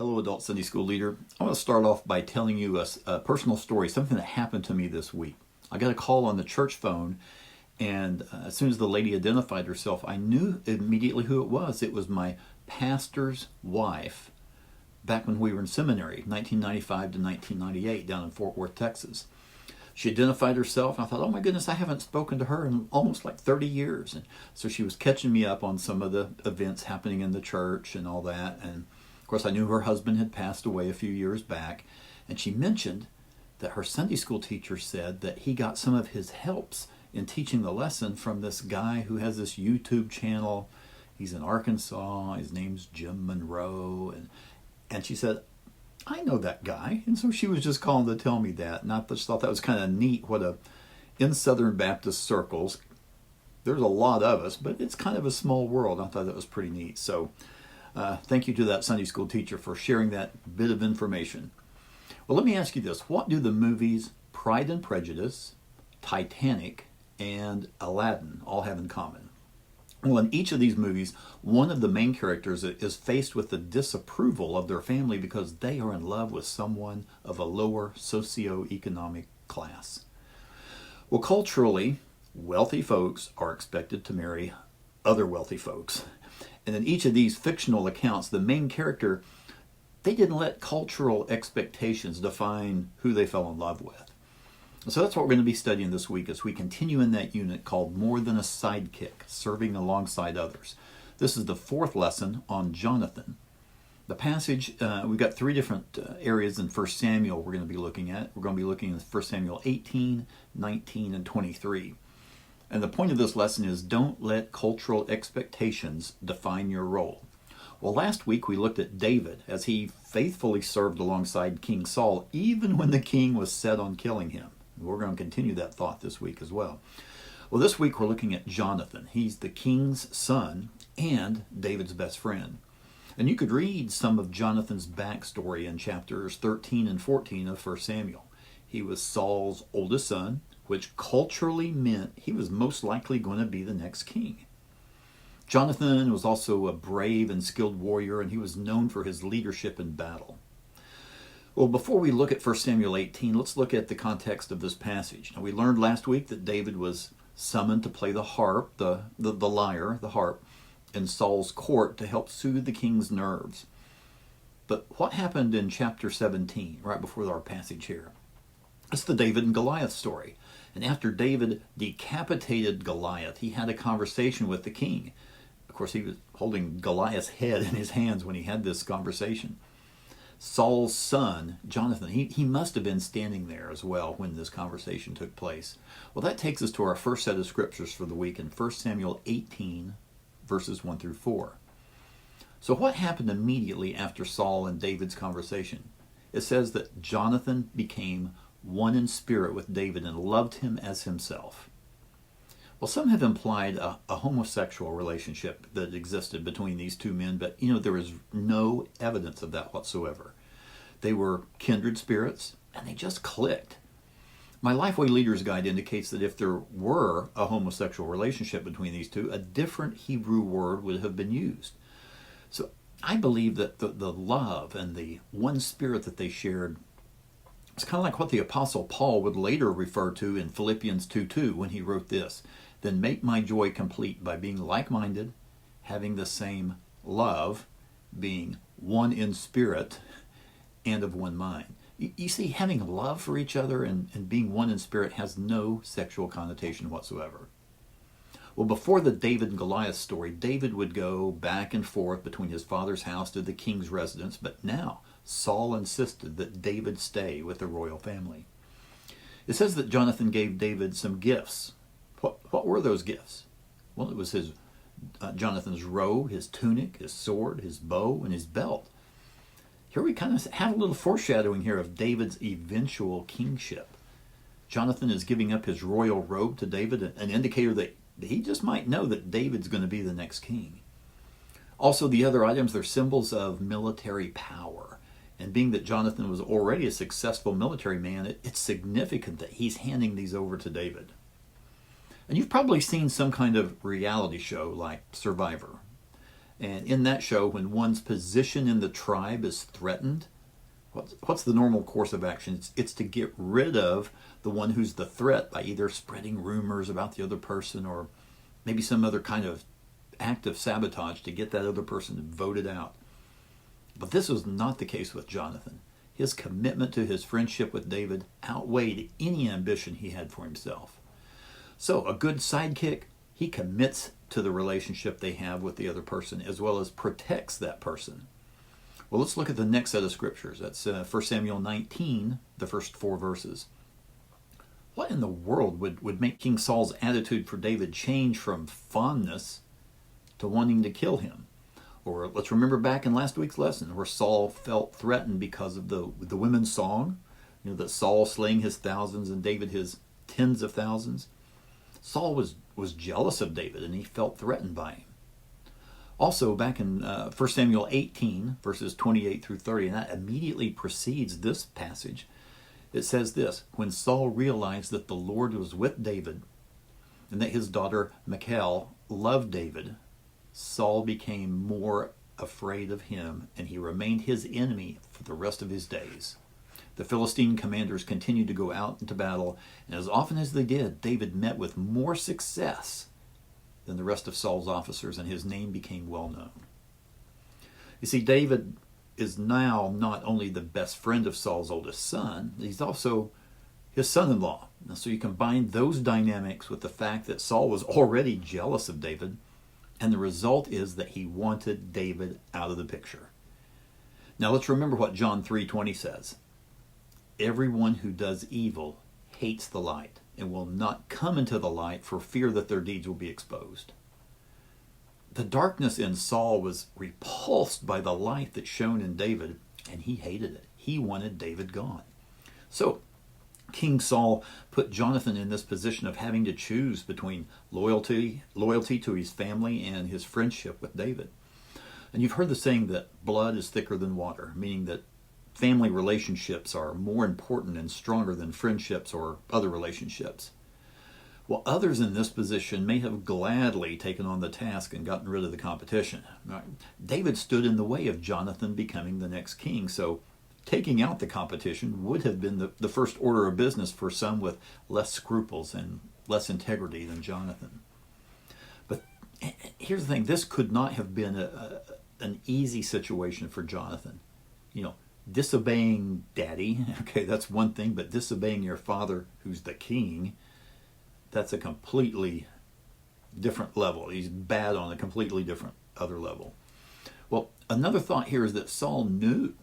Hello, adult Sunday school leader. I want to start off by telling you a personal story, something that happened to me this week. I got a call on the church phone, and as soon as the lady identified herself, I knew immediately who it was. It was my pastor's wife back when we were in seminary, 1995 to 1998, down in Fort Worth, Texas. She identified herself, and I thought, oh my goodness, I haven't spoken to her in almost like 30 years. And so she was catching me up on some of the events happening in the church and all that. And of course, I knew her husband had passed away a few years back. And she mentioned that her Sunday school teacher said that he got some of his helps in teaching the lesson from this guy who has this YouTube channel. He's in Arkansas. His name's Jim Monroe. And she said, I know that guy. And so she was just calling to tell me that. And I just thought that was kind of neat. In Southern Baptist circles, there's a lot of us, but it's kind of a small world. I thought that was pretty neat. So thank you to that Sunday school teacher for sharing that bit of information. Well, let me ask you this. What do the movies Pride and Prejudice, Titanic, and Aladdin all have in common? Well, in each of these movies, one of the main characters is faced with the disapproval of their family because they are in love with someone of a lower socioeconomic class. Well, culturally, wealthy folks are expected to marry other wealthy folks. And in each of these fictional accounts, the main character, they didn't let cultural expectations define who they fell in love with. So that's what we're going to be studying this week as we continue in that unit called More Than a Sidekick, Serving Alongside Others. This is the fourth lesson on Jonathan. The passage, we've got three different areas in 1 Samuel we're going to be looking at. We're going to be looking at 1 Samuel 18, 19, and 23. And the point of this lesson is don't let cultural expectations define your role. Well, last week we looked at David as he faithfully served alongside King Saul, even when the king was set on killing him. We're going to continue that thought this week as well. Well, this week we're looking at Jonathan. He's the king's son and David's best friend. And you could read some of Jonathan's backstory in chapters 13 and 14 of 1 Samuel. He was Saul's oldest son, which culturally meant he was most likely going to be the next king. Jonathan was also a brave and skilled warrior, and he was known for his leadership in battle. Well, before we look at 1 Samuel 18, let's look at the context of this passage. Now, we learned last week that David was summoned to play the harp, the lyre, the harp, in Saul's court to help soothe the king's nerves. But what happened in chapter 17, right before our passage here? It's the David and Goliath story. And after David decapitated Goliath, he had a conversation with the king. Of course, he was holding Goliath's head in his hands when he had this conversation. Saul's son, Jonathan, he must have been standing there as well when this conversation took place. Well, that takes us to our first set of scriptures for the week in 1 Samuel 18, verses 1 through 4. So what happened immediately after Saul and David's conversation? It says that Jonathan became one in spirit with David and loved him as himself. Well, some have implied a homosexual relationship that existed between these two men, but there is no evidence of that whatsoever. They were kindred spirits, and they just clicked. My LifeWay Leader's Guide indicates that if there were a homosexual relationship between these two, a different Hebrew word would have been used. So I believe that the love and the one spirit that they shared, it's kind of like what the Apostle Paul would later refer to in Philippians 2:2 when he wrote this. Then make my joy complete by being like-minded, having the same love, being one in spirit, and of one mind. You see, having love for each other and being one in spirit has no sexual connotation whatsoever. Well, before the David and Goliath story, David would go back and forth between his father's house to the king's residence, but now Saul insisted that David stay with the royal family. It says that Jonathan gave David some gifts. What were those gifts? Well, it was Jonathan's robe, his tunic, his sword, his bow, and his belt. Here we kind of have a little foreshadowing here of David's eventual kingship. Jonathan is giving up his royal robe to David, an indicator that he just might know that David's going to be the next king. Also, the other items, they're symbols of military power. And being that Jonathan was already a successful military man, it's significant that he's handing these over to David. And you've probably seen some kind of reality show like Survivor. And in that show, when one's position in the tribe is threatened, what's the normal course of action? It's to get rid of the one who's the threat by either spreading rumors about the other person or maybe some other kind of act of sabotage to get that other person voted out. But this was not the case with Jonathan. His commitment to his friendship with David outweighed any ambition he had for himself. So a good sidekick, he commits to the relationship they have with the other person as well as protects that person. Well, let's look at the next set of scriptures. That's 1 Samuel 19, the first 4 verses. What in the world would make King Saul's attitude for David change from fondness to wanting to kill him? Or let's remember back in last week's lesson where Saul felt threatened because of the women's song, that Saul slaying his thousands and David his tens of thousands. Saul was jealous of David and he felt threatened by him. Also, back in 1 Samuel 18, verses 28 through 30, and that immediately precedes this passage, it says this: when Saul realized that the Lord was with David and that his daughter Michal loved David, Saul became more afraid of him, and he remained his enemy for the rest of his days. The Philistine commanders continued to go out into battle, and as often as they did, David met with more success than the rest of Saul's officers, and his name became well known. You see, David is now not only the best friend of Saul's oldest son, he's also his son-in-law. And so you combine those dynamics with the fact that Saul was already jealous of David, and the result is that he wanted David out of the picture. Now let's remember what John 3:20 says. Everyone who does evil hates the light and will not come into the light for fear that their deeds will be exposed. The darkness in Saul was repulsed by the light that shone in David, and he hated it. He wanted David gone. So King Saul put Jonathan in this position of having to choose between loyalty to his family and his friendship with David. And you've heard the saying that blood is thicker than water, meaning that family relationships are more important and stronger than friendships or other relationships. Well, others in this position may have gladly taken on the task and gotten rid of the competition. David stood in the way of Jonathan becoming the next king, so taking out the competition would have been the first order of business for some with less scruples and less integrity than Jonathan. But here's the thing, this could not have been an easy situation for Jonathan. Disobeying daddy, okay, that's one thing, but disobeying your father who's the king, that's a completely different level. He's bad on a completely different other level. Well, another thought here is that Saul knew.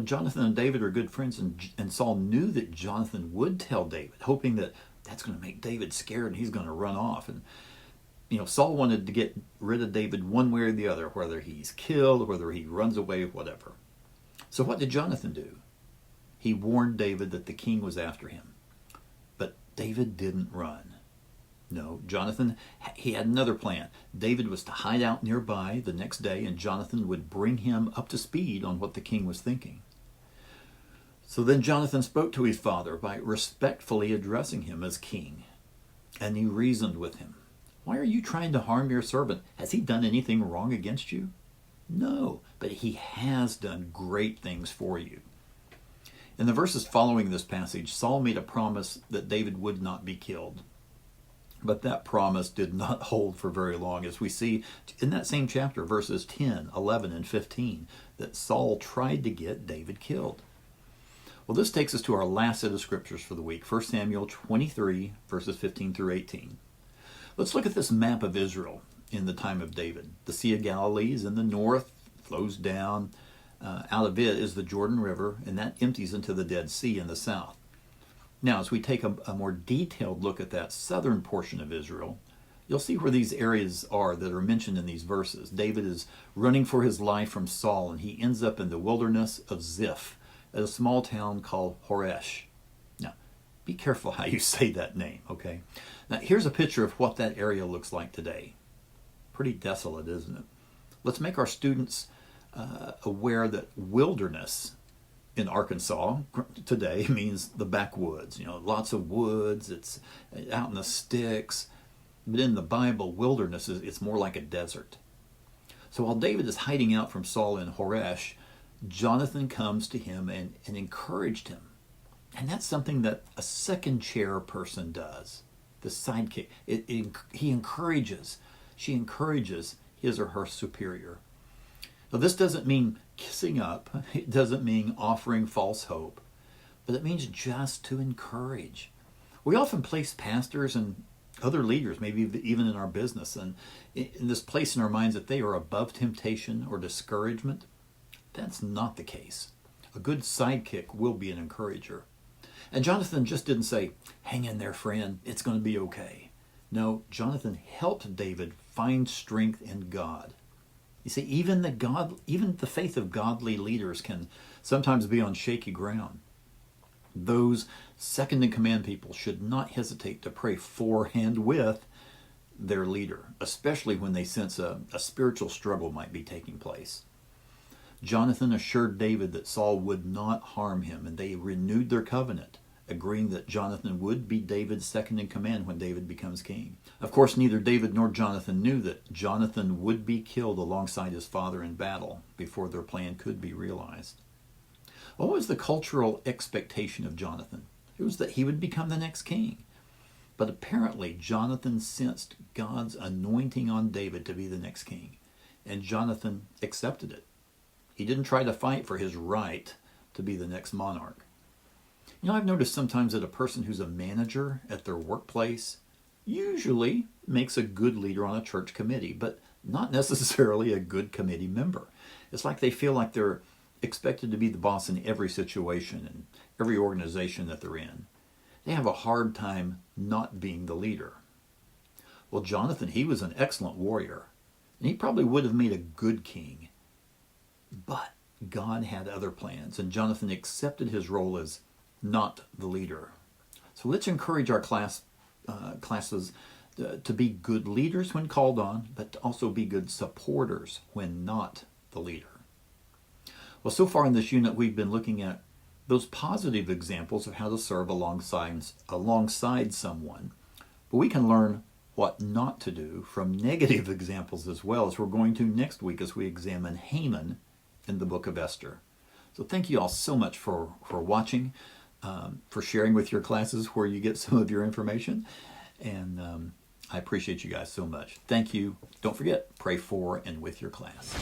Jonathan and David are good friends, and Saul knew that Jonathan would tell David, hoping that that's going to make David scared and he's going to run off. And Saul wanted to get rid of David one way or the other, whether he's killed, whether he runs away, whatever. So what did Jonathan do? He warned David that the king was after him. But David didn't run. No, Jonathan, he had another plan. David was to hide out nearby the next day, and Jonathan would bring him up to speed on what the king was thinking. So then Jonathan spoke to his father by respectfully addressing him as king. And he reasoned with him. Why are you trying to harm your servant? Has he done anything wrong against you? No, but he has done great things for you. In the verses following this passage, Saul made a promise that David would not be killed. But that promise did not hold for very long, as we see in that same chapter, verses 10, 11, and 15, that Saul tried to get David killed. Well, this takes us to our last set of scriptures for the week, 1 Samuel 23, verses 15 through 18. Let's look at this map of Israel in the time of David. The Sea of Galilee is in the north, flows down. Out of it is the Jordan River, and that empties into the Dead Sea in the south. Now, as we take a more detailed look at that southern portion of Israel, you'll see where these areas are that are mentioned in these verses. David is running for his life from Saul, and he ends up in the wilderness of Ziph, at a small town called Horesh. Now, be careful how you say that name, okay? Now, here's a picture of what that area looks like today. Pretty desolate, isn't it? Let's make our students aware that wilderness in Arkansas today means the backwoods. Lots of woods, it's out in the sticks. But in the Bible, wilderness it's more like a desert. So while David is hiding out from Saul in Horesh, Jonathan comes to him and encouraged him. And that's something that a second chair person does. The sidekick. He encourages. She encourages his or her superior. Now, this doesn't mean kissing up. It doesn't mean offering false hope. But it means just to encourage. We often place pastors and other leaders, maybe even in our business, and in this place in our minds that they are above temptation or discouragement. That's not the case. A good sidekick will be an encourager. And Jonathan just didn't say, hang in there, friend, it's going to be okay. No, Jonathan helped David find strength in God. You see, even the faith of godly leaders can sometimes be on shaky ground. Those second-in-command people should not hesitate to pray for and with their leader, especially when they sense a spiritual struggle might be taking place. Jonathan assured David that Saul would not harm him, and they renewed their covenant, agreeing that Jonathan would be David's second-in-command when David becomes king. Of course, neither David nor Jonathan knew that Jonathan would be killed alongside his father in battle before their plan could be realized. What was the cultural expectation of Jonathan? It was that he would become the next king. But apparently, Jonathan sensed God's anointing on David to be the next king, and Jonathan accepted it. He didn't try to fight for his right to be the next monarch. You know, I've noticed sometimes that a person who's a manager at their workplace usually makes a good leader on a church committee, but not necessarily a good committee member. It's like they feel like they're expected to be the boss in every situation and every organization that they're in. They have a hard time not being the leader. Well, Jonathan, he was an excellent warrior, and he probably would have made a good king. But God had other plans, and Jonathan accepted his role as not the leader. So let's encourage our classes to be good leaders when called on, but to also be good supporters when not the leader. Well, so far in this unit, we've been looking at those positive examples of how to serve alongside someone. But we can learn what not to do from negative examples as well, as we're going to next week as we examine Haman in the book of Esther. So thank you all so much for watching, for sharing with your classes where you get some of your information. And I appreciate you guys so much. Thank you. Don't forget, pray for and with your class.